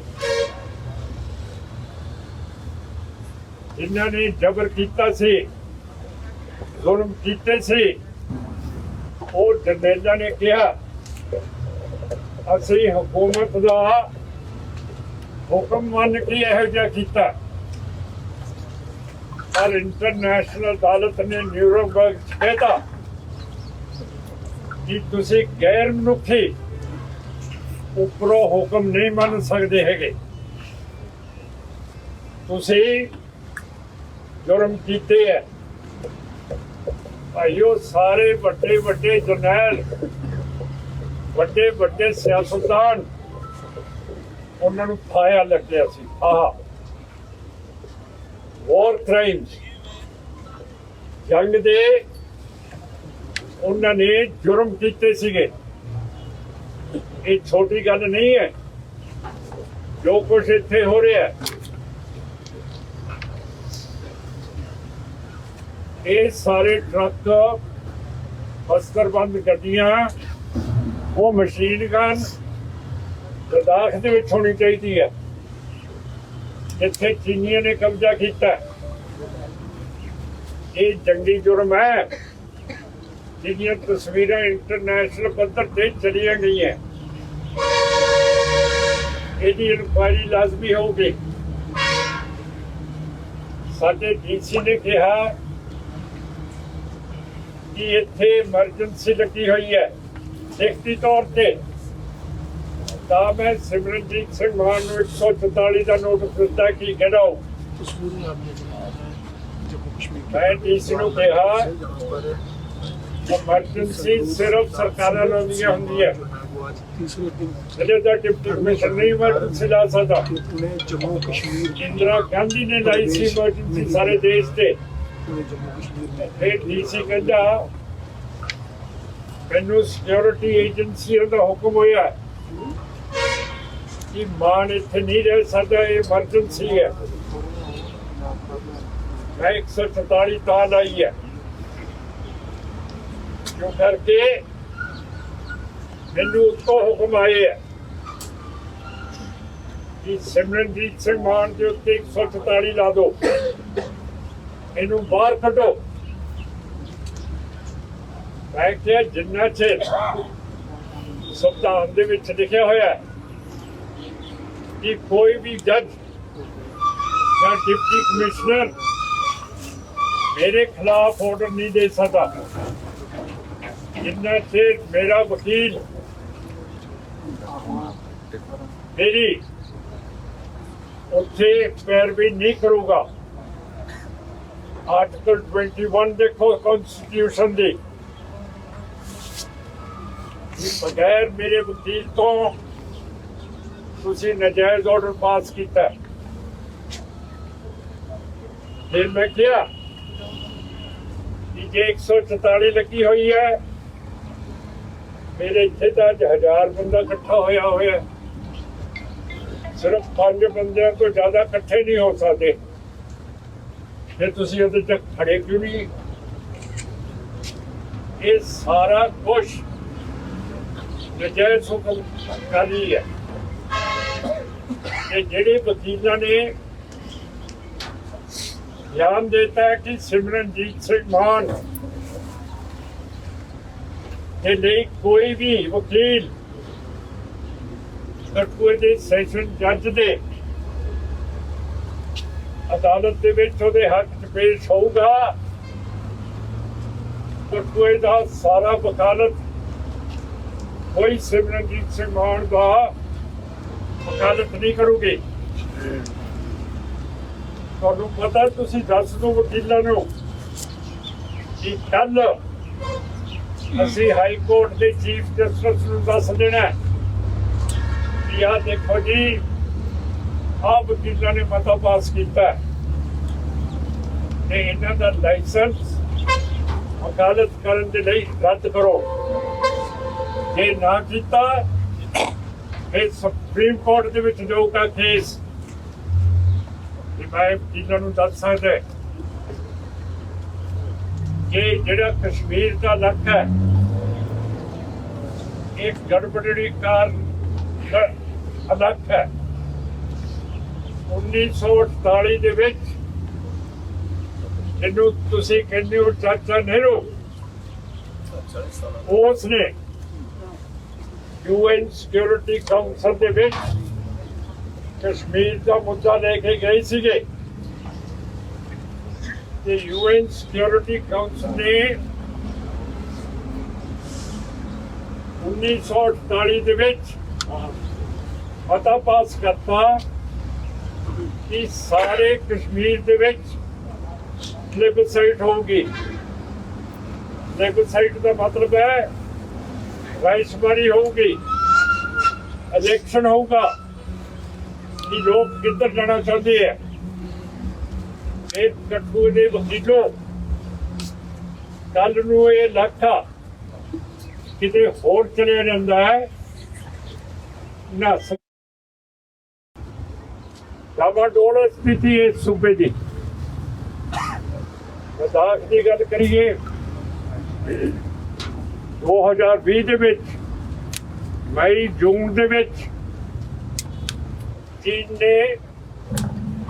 ਜਿਨ੍ਹਾਂ ਨੇ ਜ਼ਬਰ ਕੀਤਾ ਸੀ ਜ਼ੁਲਮ ਕੀਤੇ ਸੀ ਉਹ ਜਰਨੈਲਾਂ ਨੇ ਕਿਹਾ ਅਸੀਂ ਹਕੂਮਤ ਦਾ ਹੁਕਮ ਮੰਨ ਕੇ ਇਹੋ ਜਿਹਾ ਕੀਤਾ। ਪਰ ਇੰਟਰਨੈਸ਼ਨਲ ਅਦਾਲਤ ਨੇ ਨਿਊਰਨਬਰਗ 'ਚ ਕਹਿਤਾ ਕਿ ਤੁਸੀਂ ਗੈਰ ਮਨੁੱਖੀ ਉੱਪਰੋਂ ਹੁਕਮ ਨਹੀਂ ਮੰਨ ਸਕਦੇ ਹੈਗੇ, ਤੁਸੀਂ ਜੁਰਮ ਕੀਤੇ ਹੈ। ਭਾਈਓ ਸਾਰੇ ਵੱਡੇ ਵੱਡੇ ਜਰਨੈਲ, ਵੱਡੇ ਵੱਡੇ ਸਿਆਸਤਦਾਨ, ਉਹਨਾਂ ਨੂੰ ਫਾਇਆ ਲੱਗਿਆ ਸੀ। ਵਾਰ ਕ੍ਰਾਈਮਸ, ਜੰਗ ਦੇ ਉਹਨਾਂ ਨੇ ਜੁਰਮ ਕੀਤੇ ਸੀਗੇ। ਇਹ ਛੋਟੀ ਗੱਲ ਨਹੀਂ ਹੈ ਜੋ ਕੁਛ ਇੱਥੇ ਹੋ ਰਿਹਾ। ਇਹ ਸਾਰੇ ਟਰੱਕ, ਅਸਤਰਬੰਦ ਗੱਡੀਆਂ, ਉਹ ਮਸ਼ੀਨ ਗਨ ਲਦਾਖ ਦੇ ਵਿੱਚ ਹੋਣੀ ਚਾਹੀਦੀ ਹੈ ਜਿੱਥੇ ਚੀਨੀਆਂ ਨੇ ਕਬਜ਼ਾ ਕੀਤਾ। ਇਹ ਜੰਗੀ ਜੁਰਮ ਹੈ ਜਿਹਦੀਆਂ ਤਸਵੀਰਾਂ ਇੰਟਰਨੈਸ਼ਨਲ ਪੱਧਰ ਤੇ ਚਲੀਆਂ ਗਈਆਂ। ਇਹਦੀ ਇਨਕੁਆਇਰੀ ਲਾਜ਼ਮੀ ਹੋਊਗੀ। ਸਾਡੇ ਡੀਸੀ ਨੇ ਕਿਹਾ ਕਿ ਇੱਥੇ ਐਮਰਜੈਂਸੀ ਲੱਗੀ ਹੋਈ ਹੈ ਲਿਖਤੀ ਤੌਰ ਤੇ। ਤਾਂ ਮੈਂ ਸਿਮਰਨਜੀਤ ਸਿੰਘ ਮਾਨ ਨੂੰ 144 ਦਾ ਨੋਟਿਸ ਦਿੱਤਾ ਕਿ ਕਢਾਓ। ਮੈਂ ਡੀਸੀ ਨੂੰ ਕਿਹਾ ਐਮਰਜੈਂਸੀ ਸਿਰਫ ਸਰਕਾਰਾਂ ਲਾਉਂਦੀਆਂ ਹੁੰਦੀਆਂ, ਜਿਹੜੇ ਦਾ ਡਿਪਟੀ ਕਮਿਸ਼ਨਰ ਨਹੀਂ ਐਮਰਜੈਂਸੀ ਲਾ ਸਕਦਾ। ਇੰਦਰਾ ਗਾਂਧੀ ਨੇ ਲਾਈ ਸੀ ਐਮਰਜੈਂਸੀ ਸਾਰੇ ਦੇਸ਼ ਤੇ। ਫਿਰ ਡੀਸੀ ਕਹਿੰਦਾ ਮੈਨੂੰ ਸਿਕਿਉਰਿਟੀ ਏਜੰਸੀਆਂ ਦਾ ਹੁਕਮ ਹੋਇਆ ਕਿ ਮਾਨ ਇੱਥੇ ਨਹੀਂ ਰਹਿ ਸਕਦਾ, ਇਹ ਐਮਰਜੈਂਸੀ ਹੈ। ਮੈਂ 144 ਤਾਂ ਲਾਈ ਹੈ ਕਿਉਂ ਕਰਕੇ ਮੈਨੂੰ ਉੱਤੋਂ ਹੁਕਮ ਆਏ ਹੈ ਕਿ ਸਿਮਰਨਜੀਤ ਸਿੰਘ ਮਾਨ ਦੇ ਉੱਤੇ 144 ਲਾ ਦਿਓ, ਇਹਨੂੰ ਬਾਹਰ ਕੱਢੋ। ਮੈਂ ਕਿਹਾ ਜਿੰਨਾ ਚਿਰ ਸੰਵਿਧਾਨ ਦੇ ਵਿੱਚ ਲਿਖਿਆ ਹੋਇਆ ਹੈ ਕਿ ਕੋਈ ਵੀ ਜੱਜ ਜਾਂ ਡਿਪਟੀ ਕਮਿਸ਼ਨਰ ਮੇਰੇ ਖਿਲਾਫ ਆਰਡਰ ਨਹੀਂ ਦੇ ਸਕਦਾ, ਜਿੰਨਾ ਚਿਰ ਮੇਰਾ ਵਕੀਲ ਮੇਰੀ ਉੱਥੇ ਪੈਰਵੀ ਨਹੀਂ ਕਰੂਗਾ। ਆਰਟੀਕਲ 21 ਦੇਖੋ ਕਨਸਟੀਟਿਊਸ਼ਨ ਦੀ, ਬਗੈਰ ਮੇਰੇ ਵਕੀਲ ਤੋਂ ਤੁਸੀਂ ਨਜਾਇਜ਼ ਆਰਡਰ ਪਾਸ ਕੀਤਾ। ਫਿਰ ਮੈਂ ਕਿਹਾ ਕਿ ਜੇ 144 ਲੱਗੀ ਹੋਈ ਹੈ, ਮੇਰੇ ਇੱਥੇ ਤਾਂ 1000 ਬੰਦਾ ਇਕੱਠਾ ਹੋਇਆ, ਸਿਰਫ 5 ਬੰਦਿਆਂ ਤੋਂ ਜ਼ਿਆਦਾ ਇਕੱਠੇ ਨਹੀਂ ਹੋ ਸਕਦੇ, ਫਿਰ ਤੁਸੀਂ ਉਹਦੇ ਤੱਕ ਖੜੇ ਕਿਉਂ ਨਹੀਂ? ਇਹ ਸਾਰਾ ਕੁਛ ਨਜਾਇਜ਼ ਹੁਕਮ ਜਾਰੀ ਹੈ। ਤੇ ਜਿਹੜੇ ਵਕੀਲਾਂ ਨੇ ਬਿਆਨ ਦਿੱਤਾ ਕਿ ਸਿਮਰਨਜੀਤ ਸਿੰਘ ਮਾਨ ਦੇ ਲਈ ਕੋਈ ਵੀ ਵਕੀਲ ਕਠੂਏ ਦੇ ਸੈਸ਼ਨ ਜੱਜ ਦੇ ਅਦਾਲਤ ਦੇ ਵਿੱਚ ਉਹਦੇ ਹੱਕ 'ਚ ਪੇਸ਼ ਹੋਊਗਾ, ਕਠੂਏ ਦਾ ਸਾਰਾ ਵਕਾਲਤ ਕੋਈ ਸਿਮਰਨਜੀਤ ਸਿੰਘ ਮਾਨ ਦਾ ਵਕਾਲਤ ਨਹੀਂ ਕਰੂਗੀ। ਤੁਹਾਨੂੰ ਪਤਾ, ਤੁਸੀਂ ਦੱਸ ਦਿਓ ਵਕੀਲਾਂ ਨੂੰ ਕਿ ਕੱਲ ਅਸੀਂ ਹਾਈ ਕੋਰਟ ਦੇ ਚੀਫ ਜਸਟਿਸ ਨੂੰ ਦੱਸ ਦੇਣਾ ਕਿ ਆਹ ਦੇਖੋ ਜੀ, ਆਹ ਵਕੀਲਾਂ ਨੇ ਮਤਾ ਪਾਸ ਕੀਤਾ ਤੇ ਇਹਨਾਂ ਦਾ ਲਾਇਸੈਂਸ ਵਕਾਲਤ ਕਰਨ ਦੇ ਲਈ ਰੱਦ ਕਰੋ। ਜੇ ਨਾ ਕੀਤਾ ਫਿਰ ਸੁਪਰੀਮ ਕੋਰਟ ਦੇ ਵਿੱਚ ਜਾਊਗਾ ਕੇਸ। ਮੈਂ ਵਕੀਲਾਂ ਨੂੰ ਦੱਸ ਸਕਦਾ ਕਿ ਜਿਹੜਾ ਕਸ਼ਮੀਰ ਦਾ ਇਲਾਕਾ ਹੈ, ਇੱਕ ਗੜਬੜੀ ਕਾਰਨ ਇਲਾਕਾ ਹੈ। 1948 ਦੇ ਵਿੱਚ ਜਿਹਨੂੰ ਤੁਸੀਂ ਕਹਿੰਦੇ ਹੋ ਚਾਚਾ ਨਹਿਰੂ, ਉਸਨੇ UN ਸਿਕਿਉਰਿਟੀ ਕਾਉਂਸਲ ਦੇ ਵਿੱਚ ਕਸ਼ਮੀਰ ਦਾ ਮੁੱਦਾ ਲੈ ਕੇ ਗਏ ਸੀਗੇ ਤੇ UN ਸਿਕਿਉਰਿਟੀ ਕਾਉਂਸਲ ਨੇ 1948 ਦੇ ਵਿੱਚ ਮਤਾ ਪਾਸ ਕਰਤਾ ਕਿ ਸਾਰੇ ਕਸ਼ਮੀਰ ਦੇ ਵਿੱਚ ਪਲੇਬਸਾਈਟ ਹੋਊਗੀ। ਪਲੇਬਸਾਈਟ ਦਾ ਮਤਲਬ ਹੈ ਰਾਇਸ਼ਮਾਰੀ ਹੋਊਗੀ, ਇਲੈਕਸ਼ਨ ਹੋਊਗਾ ਕਿ ਲੋਕ ਕਿੱਧਰ ਜਾਣਾ ਚਾਹੁੰਦੇ ਹੈ। ਇਹ ਕਠੂਏ ਦੇ ਵਕੀਲੋਂ ਕੱਲ ਨੂੰ ਇਹ ਇਲਾਕਾ ਕਿਤੇ ਹੋਰ ਚਲਿਆ ਜਾਂਦਾ ਹੈ ਨਾ। ਡਾਵਾਡੋਲ ਸਥਿਤੀ ਇਸ ਸੂਬੇ ਦੀ। ਲਦਾਖ ਦੀ ਗੱਲ ਕਰੀਏ 2020 ਦੇ ਵਿੱਚ ਮਈ ਜੂਨ ਦੇ ਵਿੱਚ ਚੀਨ ਨੇ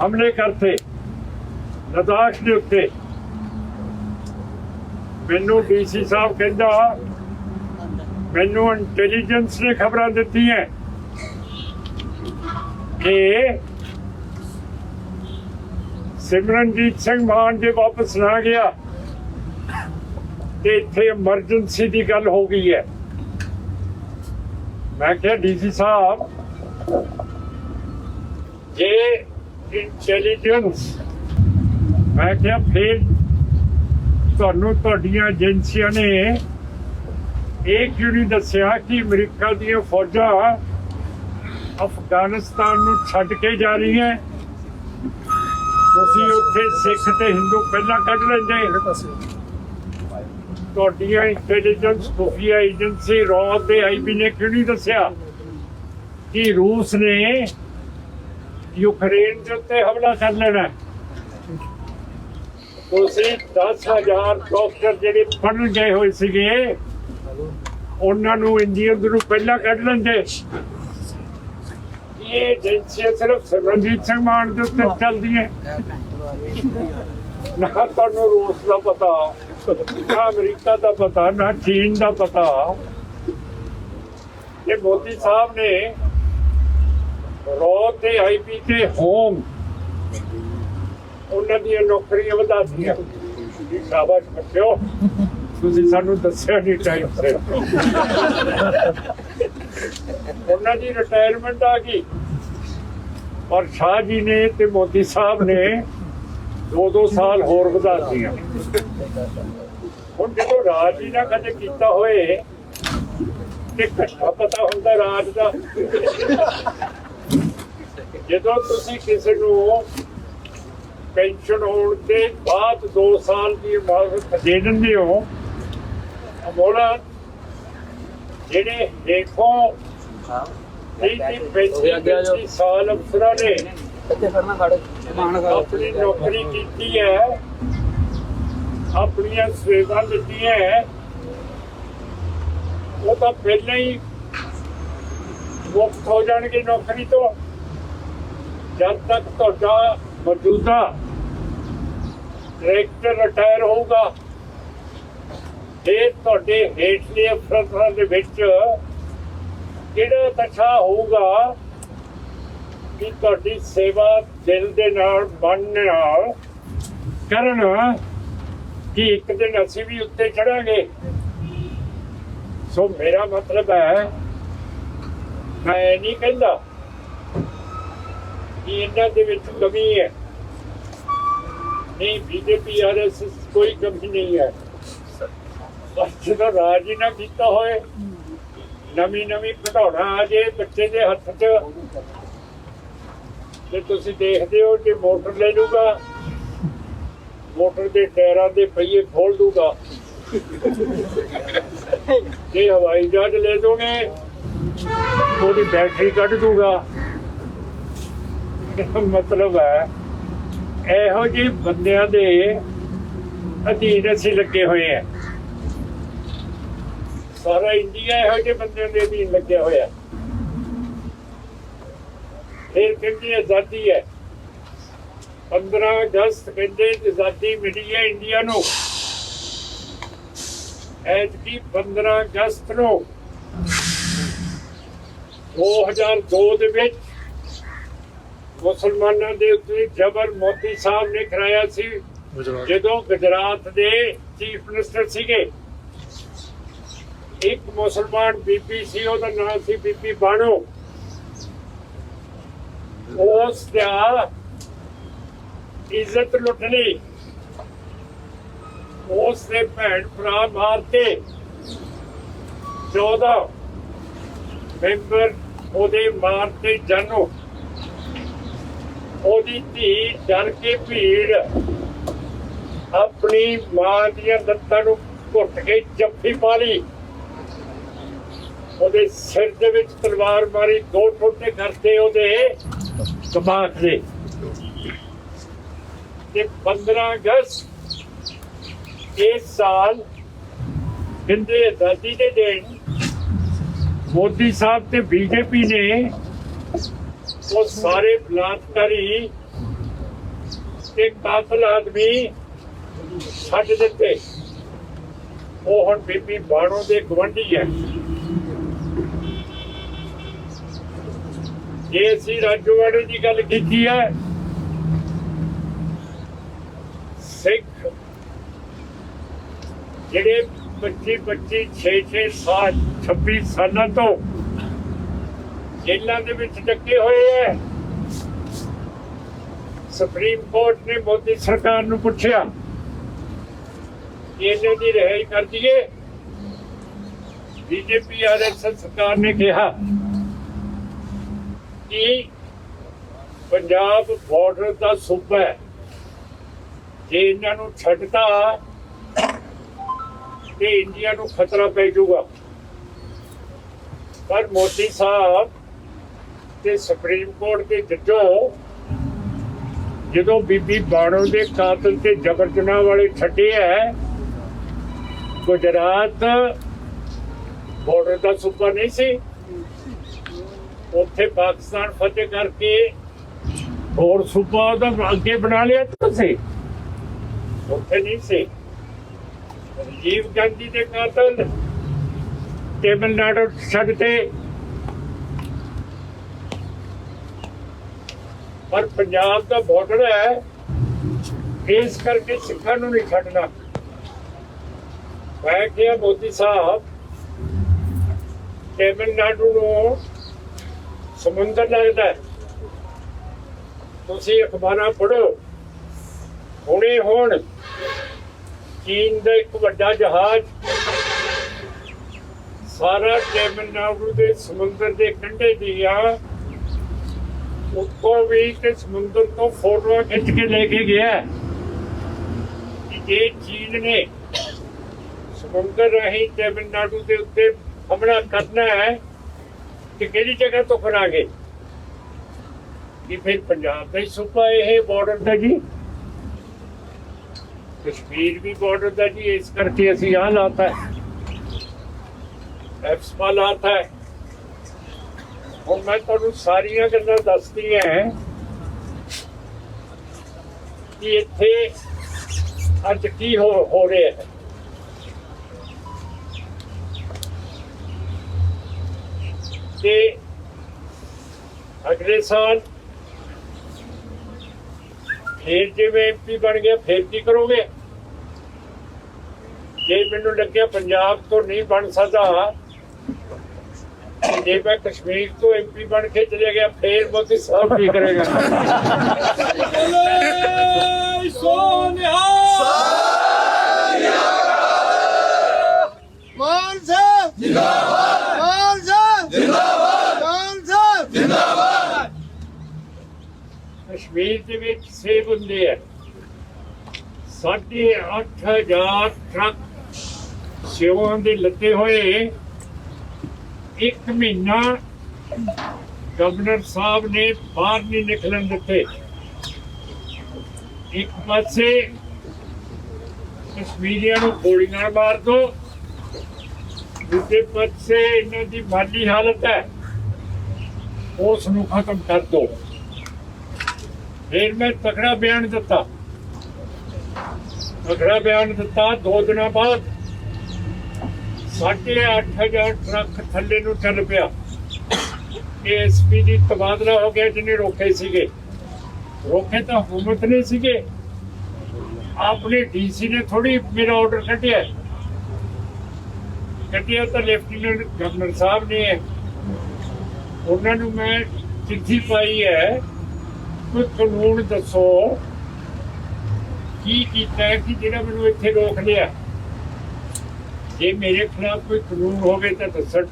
ਹਮਲੇ ਕਰਤੇ ਲਦਾਖ ਦੇ ਉੱਤੇ। ਮੈਨੂੰ DC ਸਾਹਿਬ ਕਹਿੰਦਾ ਮੈਨੂੰ ਇੰਟੈਲੀਜੈਂਸ ਨੇ ਖਬਰਾਂ ਦਿੱਤੀਆਂ ਕਿ ਸਿਮਰਨਜੀਤ ਸਿੰਘ ਮਾਨ ਜੇ ਵਾਪਸ ਨਾ ਗਿਆ ਤੇ ਇੱਥੇ ਐਮਰਜੈਂਸੀ ਦੀ ਗੱਲ ਹੋ ਗਈ ਹੈ। ਮੈਂ ਕਿਹਾ DC ਸਾਹਿਬ ਜੇ ਇੰਟੈਲੀਜੈਂਸ, ਮੈਂ ਕਿਹਾ ਫਿਰ ਤੁਹਾਨੂੰ ਤੁਹਾਡੀਆਂ ਏਜੰਸੀਆਂ ਨੇ ਇਹ ਕਿਉਂ ਨਹੀਂ ਦੱਸਿਆ ਕਿ ਅਮਰੀਕਾ ਦੀਆਂ ਫੌਜਾਂ ਅਫਗਾਨਿਸਤਾਨ ਨੂੰ ਛੱਡ ਕੇ ਜਾ ਰਹੀਆਂ। ਤੁਸੀਂ ਉੱਥੇ ਸਿੱਖ ਤੇ ਹਿੰਦੂ ਪਹਿਲਾਂ ਕੱਢ ਲੈਂਦੇ। ਤੁਹਾਡੀਆਂ ਇੰਟੈਲੀਜੈਂਸ ਖੁਫੀਆ ਏਜੰਸੀ ਰॉ ਤੇ IB ਨੇ ਕਿਉਂ ਨਹੀਂ ਦੱਸਿਆ ਕਿ ਰੂਸ ਨੇ ਯੂਕਰੇਨ ਦੇ ਉੱਤੇ ਹਮਲਾ ਕਰ ਲੈਣਾ। ਤੁਸੀਂ 10,000 ਡਾਕਟਰ ਜਿਹੜੇ ਪੜ੍ਹਨ ਗਏ ਹੋਏ ਸੀਗੇ ਉਹਨਾਂ ਨੂੰ ਇੰਡੀਅਨ ਨੂੰ ਪਹਿਲਾਂ ਕੱਢ ਲੈਂਦੇ। ਇਹ ਏਜੰਸੀਆਂ ਸਿਰਫ ਸਿਮਰਨਜੀਤ ਸਿੰਘ ਮਾਨ ਦੇ ਉੱਤੇ ਚੱਲਦੀਆਂ। ਨਾ ਤੁਹਾਨੂੰ ਰੂਸ ਦਾ ਪਤਾ, ਨਾ ਅਮਰੀਕਾ ਦਾ ਪਤਾ, ਨਾ ਚੀਨ ਦਾ ਪਤਾ। ਇਹ ਮੋਦੀ ਸਾਹਿਬ ਨੇ ਰॉ ਤੇ IB ਤੇ ਹੋਮ ਉਹਨਾਂ ਦੀਆਂ ਨੌਕਰੀਆਂ ਵਧਾ ਦਿੱਤੀਆਂ। ਸ਼ਾਬਾਸ਼ ਬੱਚਿਓ, ਤੁਸੀਂ ਸਾਨੂੰ ਦੱਸਿਆ ਨਹੀਂ ਟਾਈਮ ਸਿਰ। ਉਹਨਾਂ ਦੀ ਰਿਟਾਇਰਮੈਂਟ ਆ ਗਈ ਪਰ ਸ਼ਾਹ ਜੀ ਨੇ ਤੇ ਮੋਦੀ ਸਾਹਿਬ ਨੇ 2-2 ਸਾਲ ਹੋਰ ਵਧਾ ਦਿੱਤੀਆਂ। ਹੁਣ ਜਦੋਂ ਰਾਜ ਹੀ ਨਾ ਕਦੇ ਕੀਤਾ ਹੋਏ ਤੇ ਘੱਟਾ ਪਤਾ ਹੁੰਦਾ ਰਾਜ ਦਾ। ਜਦੋਂ ਤੁਸੀਂ ਕਿਸੇ ਨੂੰ ਪੈਨਸ਼ਨ ਹੋਣ ਦੇ ਬਾਅਦ 2 ਸਾਲ ਦੀ ਇਮਾਰਤ ਦੇ ਦਿੰਦੇ ਹੋ, ਅਮੋਲਾ ਜਿਹੜੇ ਦੇਖੋ 35 ਸਾਲ ਅਫਸਰਾਂ ਨੇ ਆਪਣੀ ਨੌਕਰੀ ਕੀਤੀ ਹੈ, ਆਪਣੀਆਂ ਸੇਵਾ ਦਿੱਤੀਆਂ, ਉਹ ਤਾਂ ਪਹਿਲਾਂ ਹੀ ਮੁਕਤ ਹੋ ਜਾਣਗੇ ਨੌਕਰੀ ਤੋਂ। ਜਦ ਤੱਕ ਤੁਹਾਡਾ ਮੌਜੂਦਾ ਡਾਇਰੈਕਟਰ ਰਿਟਾਇਰ ਹੋਊਗਾ ਫਿਰ ਤੁਹਾਡੇ ਹੇਠਲੇ ਅਫਸਰਾਂ ਦੇ ਵਿੱਚ ਕਿਹੜਾ ਤਸ਼ਾ ਹੋਊਗਾ ਕਿ ਤੁਹਾਡੀ ਸੇਵਾ ਦਿਲ ਦੇ ਨਾਲ ਮਨ ਨਾਲ ਕਰਨ ਕਿ ਇੱਕ ਦਿਨ ਅਸੀਂ ਵੀ ਉੱਤੇ ਚੜਾਂਗੇ। ਸੋ ਮੇਰਾ ਮਤਲਬ ਹੈ, ਮੈਂ ਨਹੀਂ ਕਹਿੰਦਾ ਕਿ ਇਹਨਾਂ ਦੇ ਵਿੱਚ ਕਮੀ ਹੈ, ਨਹੀਂ BJP RSS ਕੋਈ ਕਮੀ ਨਹੀਂ ਹੈ। ਜਦੋਂ ਰਾਜ ਹੀ ਨਾ ਕੀਤਾ ਹੋਏ, ਨਵੀਂ ਘਟਾਉਣਾ ਆ ਜੇ ਬੱਚੇ ਦੇ ਹੱਥ 'ਚ ਤੇ ਤੁਸੀਂ ਦੇਖਦੇ ਹੋ ਕਿ ਮੋਟਰ ਲੈ ਲੂਗਾ, ਮੋਟਰ ਦੇ ਟਾਇਰਾਂ ਦੇ ਪਹੀਏ ਖੋਲ ਦੂਗਾ। ਜੇ ਹਵਾਈ ਜਹਾਜ਼ ਲੈ ਦੋਗੇ ਉਹਦੀ ਬੈਟਰੀ ਕੱਢ ਦੂਗਾ। ਮਤਲਬ ਹੈ ਇਹੋ ਜਿਹੇ ਬੰਦਿਆਂ ਦੇ ਅਧੀਨ ਅਸੀਂ ਲੱਗੇ ਹੋਏ ਆ। ਸਾਰਾ ਇੰਡੀਆ ਇਹੋ ਜਿਹੇ ਬੰਦਿਆਂ ਦੇ ਅਧੀਨ ਲੱਗਿਆ ਹੋਇਆ। ਫਿਰ ਕਿੰਨੀ ਆਜ਼ਾਦੀ ਹੈ। 15 ਅਗਸਤ ਕਹਿੰਦੇ ਆਜ਼ਾਦੀ ਮਿਲੀ ਹੈ ਇੰਡੀਆ ਨੂੰ। ਐਤਕੀ 15 ਅਗਸਤ ਨੂੰ 2002 ਦੇ ਵਿੱਚ ਮੁਸਲਮਾਨਾਂ ਦੇ ਉੱਤੇ ਜ਼ਬਰ ਮੋਦੀ ਸਾਹਿਬ ਨੇ ਕਰਾਇਆ ਸੀ ਜਦੋਂ ਗੁਜਰਾਤ ਦੇ ਚੀਫ ਮਿਨਿਸਟਰ ਸੀਗੇ। ਇੱਕ ਮੁਸਲਮਾਨ ਬੀਬੀ ਸੀ, ਉਹਦਾ ਨਾਮ ਸੀ ਬੀਬੀ ਬਾਣੋ। ਉਸ ਦਾ ਇੱਜ਼ਤ ਲੁੱਟ ਲਈ, ਉਸ ਦੇ ਭੈਣ ਭਰਾ ਮਾਰ ਕੇ 14 ਮੈਂਬਰ ਉਹਦੇ ਮਾਰ ਤੇ ਜਾਨੋ। ਉਹਦੀ ਧੀ ਡਰ ਕੇ ਭੀੜ ਆਪਣੀ ਮਾਂ ਦੀਆਂ ਲੱਤਾਂ ਨੂੰ ਘੁੱਟ ਕੇ ਜੱਫੀ ਪਾ ਲਈ, ਉਹਦੇ ਸਿਰ ਦੇ ਵਿੱਚ ਤਲਵਾਰ ਮਾਰੀ, 2 ਟੋਟੇ ਕਰਤੇ ਉਹਦੇ ਦਿਮਾਗ ਦੇ। ਤੇ 15 ਅਗਸਤ ਇਸ ਸਾਲ ਕਹਿੰਦੇ ਆਜ਼ਾਦੀ ਦੇ ਦਿਨ ਮੋਦੀ ਸਾਹਿਬ ਤੇ ਬੀਜੇਪੀ ਨੇ ਉਹ ਸਾਰੇ ਬਲਾਤਕਾਰੀ ਤੇ ਕਾਤਲ ਆਦਮੀ ਛੱਡ ਦਿੱਤੇ। ਉਹ ਹੁਣ ਬੀਬੀ ਬਾਣੋ ਦੇ ਗਵੰਡੀ ਹੈ। ਜੇ ਅਸੀਂ ਰਾਜੋਵਾੜੇ ਦੀ ਗੱਲ ਕੀਤੀ ਹੈ, ਸਿੱਖ ਜਿਹੜੇ 25 6 ਸਾਲ 26 ਸਾਲਾਂ ਤੋਂ ਜੇਲ੍ਹਾਂ ਦੇ ਵਿੱਚ ਡੱਕੇ ਹੋਏ ਹੈ। ਸੁਪਰੀਮ ਕੋਰਟ ਨੇ ਮੋਦੀ ਸਰਕਾਰ ਨੂੰ ਪੁੱਛਿਆ ਕਿ ਇਹਨਾਂ ਦੀ ਰਿਹਾਈ ਕਰ ਦਈਏ। ਬੀਜੇਪੀ ਆਰਐਸਐਸ ਸਰਕਾਰ ਨੇ ਕਿਹਾ ਕਿ ਪੰਜਾਬ ਬਾਰਡਰ ਦਾ ਸੂਬਾ ਹੈ, ਜੇ ਇਹਨਾਂ ਨੂੰ ਛੱਡਤਾ ਤੇ ਇੰਡੀਆ ਨੂੰ ਖਤਰਾ ਪੈ ਜਾਊਗਾ। ਪਰ ਮੋਦੀ ਸਾਹਿਬ ਤੇ ਸੁਪਰੀਮ ਕੋਰਟ ਦੇ ਜੱਜੋਂ ਜਦੋਂ ਬੀਬੀ ਬਾਣੋ ਦੇ ਕਾਤਲ ਤੇ ਜਬਰ ਜਨਾਹ ਵਾਲੇ ਛੱਡੇ ਹੈ, ਗੁਜਰਾਤ ਬਾਰਡਰ ਦਾ ਸੂਬਾ ਨਹੀਂ ਸੀ, ਉੱਥੇ ਪਾਕਿਸਤਾਨ ਫਤਿਹ ਕਰਕੇ ਹੋਰ ਸੂਬਾ ਉਹਦਾ ਅੱਗੇ ਬਣਾ ਲਿਆ ਤੁਸੀਂ, ਉੱਥੇ ਨਹੀਂ ਸੀ। ਰਾਜੀਵ ਗਾਂਧੀ ਦੇ ਕਾਤਲ ਤਮਿਲਨਾਡੂ ਛੱਡਤੇ, ਪਰ ਪੰਜਾਬ ਦਾ ਬਾਰਡਰ ਹੈ, ਇਸ ਕਰਕੇ ਸਿੱਖਾਂ ਨੂੰ ਨਹੀਂ ਛੱਡਣਾ। ਮੈਂ ਕਿਹਾ ਮੋਦੀ ਸਾਹਿਬ, ਤਮਿਲਨਾਡੂ ਨੂੰ ਸਮੁੰਦਰ ਲੱਗਦਾ, ਤੁਸੀਂ ਅਖਬਾਰਾਂ ਪੜ੍ਹੋ, ਹੁਣੇ ਹੁਣ ਚੀਨ ਦਾ ਇੱਕ ਵੱਡਾ ਜਹਾਜ਼ ਸਾਰਾ ਤਮਿਲਨਾਡੂ ਦੇ ਸਮੁੰਦਰ ਦੇ ਕੰਢੇ ਦੀਆਂ ਉੱਤੋਂ ਵੀ ਤੇ ਸਮੁੰਦਰ ਤੋਂ ਫੋਟੋਆਂ ਖਿੱਚ ਕੇ ਲੈ ਕੇ ਗਿਆ ਕਿ ਜੇ ਚੀਨ ਨੇ ਸਮੁੰਦਰ ਰਾਹੀਂ ਤਮਿਲਨਾਡੂ ਦੇ ਉੱਤੇ ਹਮਲਾ ਕਰਨਾ ਹੈ ਕਿ ਕਿਹੜੀ ਜਗ੍ਹਾ ਤੋਂ ਕਰਾਂਗੇ, ਕਿ ਫਿਰ ਪੰਜਾਬ ਦਾ ਹੀ ਸੂਬਾ ਇਹ ਬਾਰਡਰ ਦਾ ਜੀ, ਕਸ਼ਮੀਰ ਵੀ ਬਾਰਡਰ ਦਾ ਜੀ, ਇਸ ਕਰਕੇ ਅਸੀਂ ਆਹ ਲਾਤਾ ਹੈ, ਐਫਸਪਾ ਲਾਤਾ ਹੈ। ਹੁਣ ਮੈਂ ਤੁਹਾਨੂੰ ਸਾਰੀਆਂ ਗੱਲਾਂ ਦੱਸਦੀਆਂ ਕਿ ਇੱਥੇ ਅੱਜ ਕੀ ਹੋ ਰਿਹਾ ਹੈ। ਤੇ ਅਗਲੇ ਸਾਲ ਫਿਰ ਜਿਵੇਂ MP ਬਣ ਗਿਆ, ਫਿਰ ਕੀ ਕਰੋਗੇ? ਜੇ ਮੈਨੂੰ ਲੱਗਿਆ ਪੰਜਾਬ ਤੋਂ ਨਹੀਂ ਬਣ ਸਕਦਾ, ਜੇ ਮੈਂ ਕਸ਼ਮੀਰ ਤੋਂ MP ਬਣ ਕੇ ਚਲੇ ਗਿਆ, ਫਿਰ ਮੋਦੀ ਸਾਹਿਬ ਕੀ ਕਰੇਗਾ? ਮਾਨ ਸਾਹਿਬ ਜਿੰਦਾਬਾਦ, ਮਾਨ ਸਾਹਿਬ ਜਿੰਦਾਬਾਦ, ਮਾਨ ਸਾਹਿਬ ਜਿੰਦਾਬਾਦ। ਕਸ਼ਮੀਰ ਦੇ ਵਿੱਚ ਸੇਬ ਹੁੰਦੇ ਆ, 8,500 ਟਰੱਕ ਸੇਵਾਂ ਦੇ ਲੱਦੇ ਹੋਏ। ਇੱਕ ਮਹੀਨਾ ਗਵਰਨਰ ਸਾਹਿਬ ਨੇ ਬਾਹਰ ਨਹੀਂ ਨਿਕਲਣ ਦਿੱਤੇ। ਇੱਕ ਪਾਸੇ ਕਸ਼ਮੀਰੀਆਂ ਨੂੰ ਗੋਲੀਆਂ ਮਾਰ ਦੋ, ਦੂਜੇ ਪਾਸੇ ਇਹਨਾਂ ਦੀ ਮਾਲੀ ਹਾਲਤ ਹੈ, ਉਸ ਨੂੰ ਖਤਮ ਕਰ ਦੋ। फिर मैं तगड़ा बयान दिता। 2 दिनों बाद 8,500 ट्रक थले नूं चल पिया। एएसपी दी तबादला हो गया, जिन्हें रोके सीगे। रोके तो हुकूमत ने सीगे, आपने डीसी ने थोड़ी मेरा ऑर्डर कटिया तो लेफ्टिनेंट गवर्नर साहब ने है। उन्होंने मैं चिट्ठी पाई है, कोई कानून दसो की कीता है कि जिहड़ा मैनूं इत्थे रोक लिया। जे मेरे खिलाफ कोई कानून होवे तो दस्सण।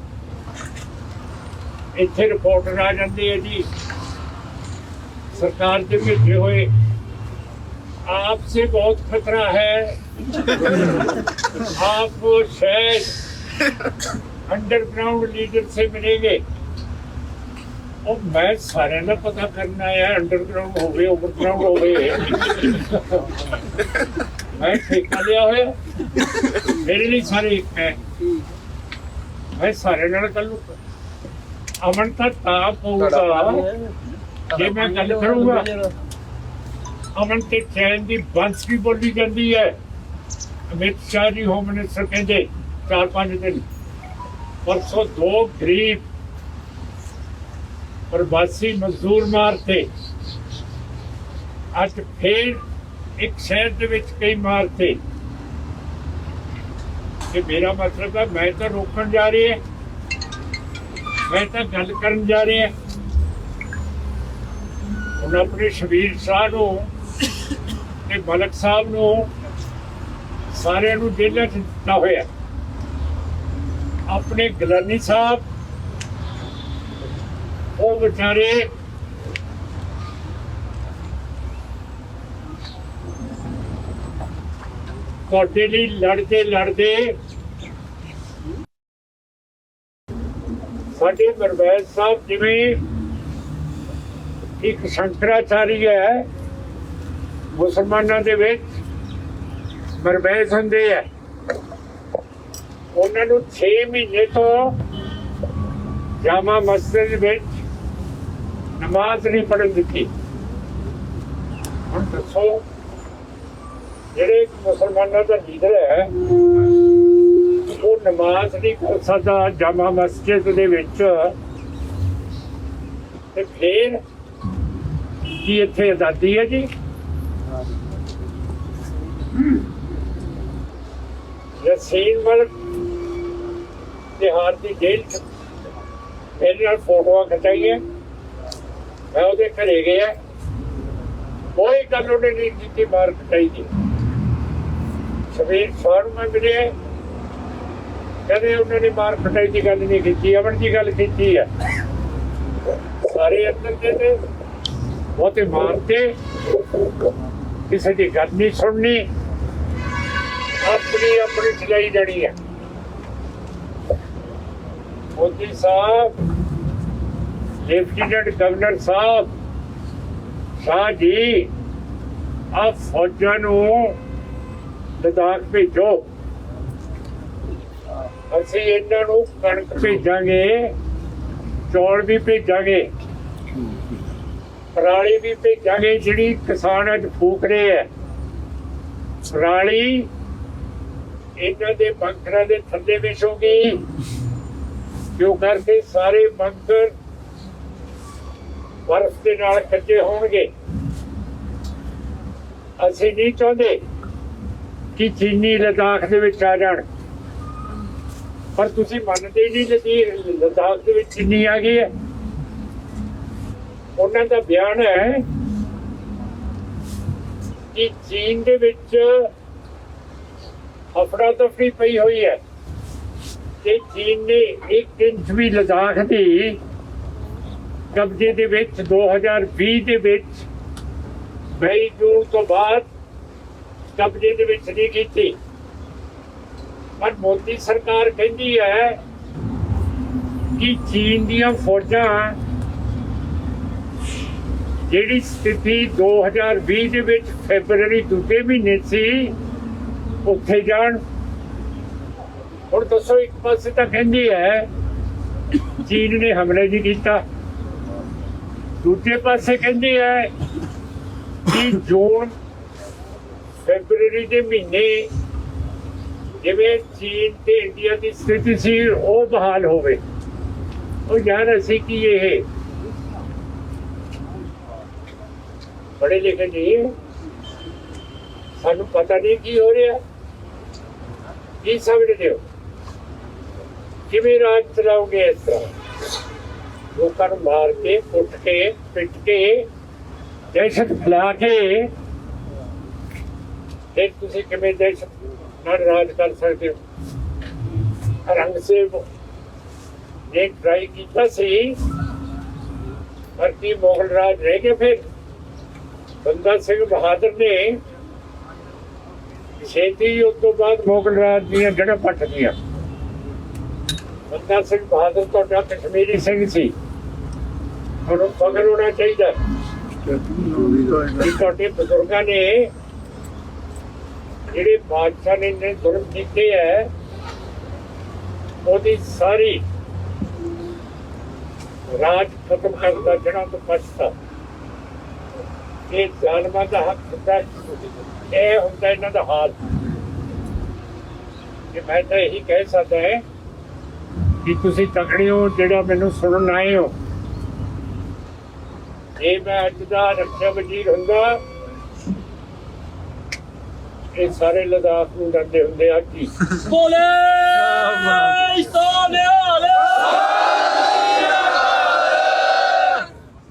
इत्थे रिपोर्टर आ जाती है जी सरकार के भेजे हुए, आपसे बहुत खतरा है, आप शायद अंडरग्राउंड लीडर से मिलेंगे। और मैं सारे का पता करना है, अंडरग्राउंड हो गए ओवरग्राउंड हो गए। मैं ठेका लिया हुआ, मेरे लिए सारे एक है। मैं सारे नाल गल अमन ता पऊगा जे मैं गल करूंगा। अमन ते चैन की बंस भी बोली जाती है। अमित शाह जी होम मिनिस्टर कहते 4-5 दिन परसों 2 गरीब प्रवासी मजदूर मारते, अज फिर एक शहर के विच कई मारते। ये मेरा मतलब है, मैं तो रोकन जा रही है, मैं तो गल करन जा रही है। उन्हें अपने शबीर शाह नूं ते मलक साहब नूं सारिਆਂ ਨੂੰ जेलों च दिता होया। अपने गलानी साहब वो बेचारे ਤੁਹਾਡੇ ਲਈ लड़ते लड़ते ਸਾਡੇ ਮਰਵੈਜ਼ ਸਾਹਿਬ ਜਿਵੇਂ एक शंकराचार्य है, मुसलमानों के मरवैज होंगे है। उन्होंने 6 महीने तो जामा मस्जिद विच नमाज नहीं पढ़न दी। हम दसो जेड़े मुसलमानों का लीडर है वो नमाज नहीं कर सकता जामा मस्जिद दे विच, ते फिर की इत्थे आजादी है जी। यासीन मलिक तिहाड़ की जेल च मेरे नाल फोटोआं खिचाइया, मैं उहदे घरे गया, कोई गल उन्हें नहीं की मार कटाई दी। शबीर शाह नूं मैं मिले, कदे उन्होंने मार कटाई की गल नहीं की, अमन की गल की है। सारे अंदर के बहुते मारते, किसी की गल नहीं सुननी, अपनी अपनी चलाई जानी है। मोदी साहब, लेफ्टिनेंट गवर्नर साहब, शाह जी, आप फौजां नूं लद्दाख भेजो। असीं इन्हां नूं कणक भेजांगे, चौल भी भेजांगे, पराली भी भेजांगे। जिहड़ी किसान अज फूक रहे है पराली, इन्हां दे बंकरां दे थल्ले विछोगी, जो करके सारे बंकर बर्फ के नाल कच्चे होणगे। असीं नहीं चाहुंदे कि चीनी लद्दाख दे विच आ जाण, पर तुसीं मनदे ही नहीं लद्दाख दे विच चीनी आ गई है। उन्हों का बयान है कि चीन के विच अफड़ा तफड़ी पई हुई है कि चीन ने 1 इंच भी लद्दाख की कब्जे के विच 2020 के विच मई जून तो बाद कब्जे के विच नहीं की। पर मोदी सरकार कहती है कि चीन दियां फौजां जिहड़ी स्थिति 2020 ਦੇ ਵਿੱਚ फरवरी 2 ਮਹੀਨੇ ਸੀ ਉੱਥੇ ਜਾਣ। ਹੁਣ ਦੱਸੋ, ਇੱਕ ਪਾਸੇ ਤਾਂ ਕਹਿੰਦੀ ਹੈ ਚੀਨ ਨੇ ਹਮਲੇ ਨਹੀਂ ਕੀਤਾ, ਦੂਜੇ ਪਾਸੇ ਕਹਿੰਦੀ ਹੈ ਕਿ ਜੂਨ ਫੈਬਰੂਰੀ ਦੇ ਮਹੀਨੇ ਜਿਵੇਂ ਚੀਨ ਤੇ ਇੰਡੀਆ ਦੀ ਸਥਿਤੀ ਸੀ ਉਹ ਬਹਾਲ ਹੋਵੇ। ਉਹ ਯਾਰ ਅਸੀਂ ਕੀ ਇਹ ਪੜ੍ਹੇ ਲਿਖੇ ਨਹੀਂ, ਸਾਨੂੰ ਪਤਾ ਨਹੀਂ ਕੀ ਹੋ ਰਿਹਾ। ਕੀ ਸਮਝਦੇ ਹੋ? ਕਿਵੇਂ ਰਾਜ ਚਲਾਓਗੇ ਇਸ ਤਰ੍ਹਾਂ ਲੋਕਾਂ ਨੂੰ ਮਾਰ ਕੇ ਕੁੱਟ ਕੇ ਪਿੱਟ ਕੇ ਦਹਿਸ਼ਤ ਫੈਲਾ ਕੇ? ਫਿਰ ਤੁਸੀਂ ਕਿਵੇਂ ਦਹਿਸ਼ਤ ਨਾਲ ਰਾਜ ਕਰ ਸਕਦੇ ਹੋ? ਰੰਗ ਸੇਵ ਨੇ ਟਰਾਈ ਕੀਤਾ ਸੀ ਪਰ ਕੀ ਮੁਗਲ ਰਾਜ ਰਹਿ ਗਏ? ਫਿਰ ਬੰਦਾ ਸਿੰਘ ਬਹਾਦਰ ਨੇ ਛੇਤੀ ਉਸ ਤੋਂ ਬਾਅਦ ਮੁਗਲ ਰਾਜ ਦੀਆਂ ਜੜ੍ਹਾਂ ਪੱਟ ਦੀਆਂ। ਬੰਦਾ ਸਿੰਘ ਬਹਾਦਰ ਤੁਹਾਡਾ ਕਸ਼ਮੀਰੀ ਸਿੰਘ ਸੀ, ਉਹਨੂੰ ਫਖਰ ਹੋਣਾ ਚਾਹੀਦਾ ਕਿ ਤੁਹਾਡੇ ਬਜ਼ੁਰਗਾਂ ਨੇ ਜਿਹੜੇ ਬਾਦਸ਼ਾਹ ਨੇ ਇੰਨੇ ਜ਼ੁਲਮ ਕੀਤੇ ਹੈ ਉਹਦੀ ਸਾਰੀ ਰਾਜ ਖਤਮ ਕਰਦਾ, ਜੜ੍ਹਾਂ ਤੋਂ ਪੱਟਦਾ। ਇਹ ਜ਼ਾਲਮਾਂ ਦਾ ਹੱਕ ਹੁੰਦਾ, ਇਹ ਹੁੰਦਾ ਇਹਨਾਂ ਦਾ ਹਾਲ। ਕਿ ਮੈਂ ਤਾਂ ਇਹੀ ਕਹਿ ਸਕਦਾ ਹੈ ਕਿ ਤੁਸੀਂ ਤਕੜੇ ਹੋ ਜਿਹੜਾ ਮੈਨੂੰ ਸੁਣਨ ਆਏ ਹੋ। ਜੇ ਮੈਂ ਅੱਜ ਦਾ ਰੱਖਿਆ ਵਜ਼ੀਰ ਹੁੰਦਾ ਇਹ ਸਾਰੇ ਲਦਾਖ ਨੂੰ ਡਰਦੇ ਹੁੰਦੇ ਆ। ਕੀ ਬੋਲੇ ਸੋਨਿਹਾਲ।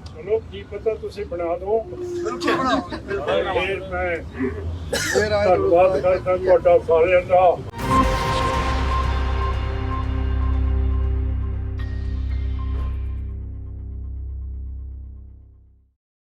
ਚਲੋ ਕੀ ਪਤਾ ਤੁਸੀਂ ਬਣਾ ਦਿਓ। ਬਿਲਕੁਲ ਬਣਾਓ। ਫਿਰ ਮੈਂ ਫਿਰ ਆਏ ਧੰਨਵਾਦ ਕਰਦਾ ਤੁਹਾਡਾ ਸਾਰਿਆਂ ਦਾ।